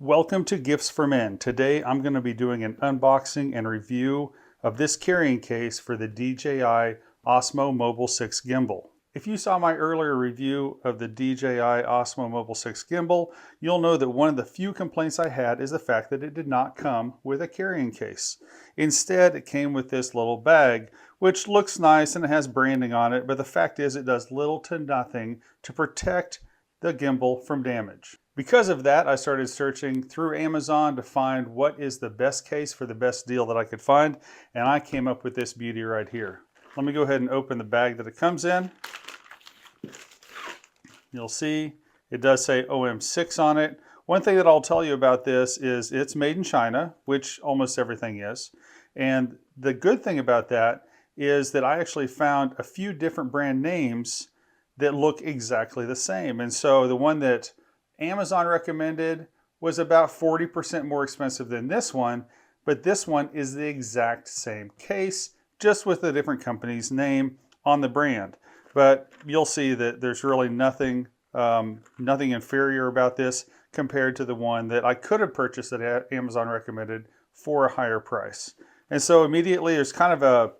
Welcome to Gifts for Men. Today I'm going to be doing an unboxing and review of this carrying case for the DJI OSMO Mobile 6 Gimbal. If you saw my earlier review of the DJI OSMO Mobile 6 Gimbal, you'll know that one of the few complaints I had is the fact that it did not come with a carrying case. Instead, it came with this little bag, which looks nice and it has branding on it, but the fact is it does little to nothing to protect the gimbal from damage. Because of that, I started searching through Amazon to find what is the best case for the best deal that I could find, and I came up with this beauty right here. Let me go ahead and open the bag that it comes in. You'll see it does say OM6 on it. One thing that I'll tell you about this is it's made in China, which almost everything is. And the good thing about that is that I actually found a few different brand names that look exactly the same. And so the one that Amazon recommended was about 40% more expensive than this one, but this one is the exact same case, just with a different company's name on the brand. But you'll see that there's really nothing inferior about this compared to the one that I could have purchased that Amazon recommended for a higher price. And so immediately there's kind of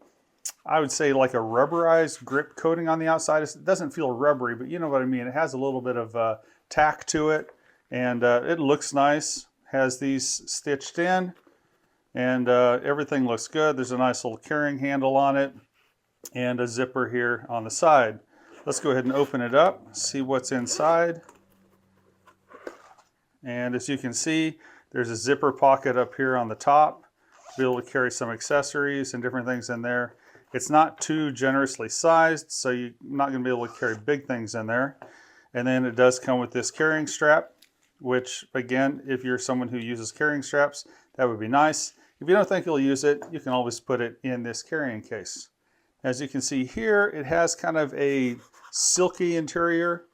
I would say like a rubberized grip coating on the outside. It doesn't feel rubbery, but you know what I mean. It has a little bit of tack to it, and it looks nice. Has these stitched in, and everything looks good. There's a nice little carrying handle on it, and a zipper here on the side. Let's go ahead and open it up, see what's inside. And as you can see, there's a zipper pocket up here on the top to be able to carry some accessories and different things in there. It's not too generously sized, so you're not going to be able to carry big things in there. And then it does come with this carrying strap, which again, if you're someone who uses carrying straps, that would be nice. If you don't think you'll use it, you can always put it in this carrying case. As you can see here, it has kind of a silky interior.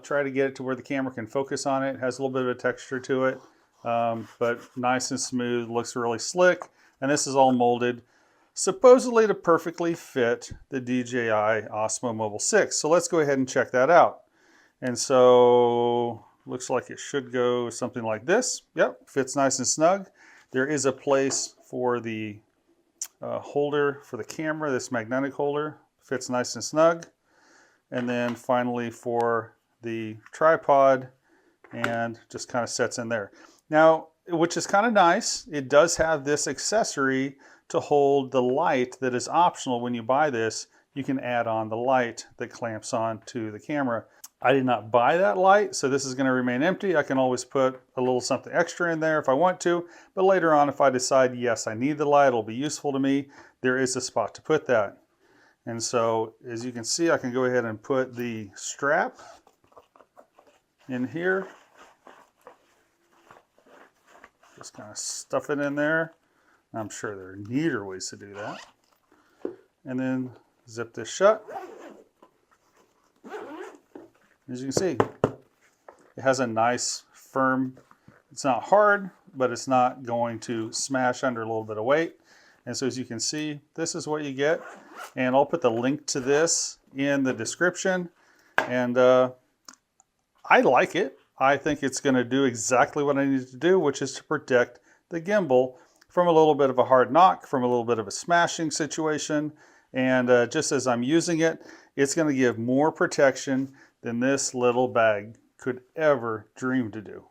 Try to get it to where the camera can focus on it. It has a little bit of a texture to it, but nice and smooth, looks really slick. And this is all molded supposedly to perfectly fit the DJI OSMO Mobile 6. So let's go ahead and check that out. And so looks like it should go something like this. Yep, fits nice and snug. There is a place for the holder for the camera, this magnetic holder, fits nice and snug. And then finally for the tripod, and just kind of sets in there. Now, which is kind of nice, it does have this accessory to hold the light that is optional. When you buy this, you can add on the light that clamps on to the camera. I did not buy that light, so this is going to remain empty. I can always put a little something extra in there if I want to, but later on if I decide, yes, I need the light, it'll be useful to me, there is a spot to put that. And so, as you can see, I can go ahead and put the strap in here. Just kind of stuff it in there. I'm sure there are neater ways to do that. And then zip this shut. As you can see, it has a nice firm, it's not hard, but it's not going to smash under a little bit of weight. And so as you can see, this is what you get. And I'll put the link to this in the description. And I like it. I think it's going to do exactly what I need to do, which is to protect the gimbal from a little bit of a hard knock, from a little bit of a smashing situation. And just as I'm using it, it's going to give more protection than this little bag could ever dream to do.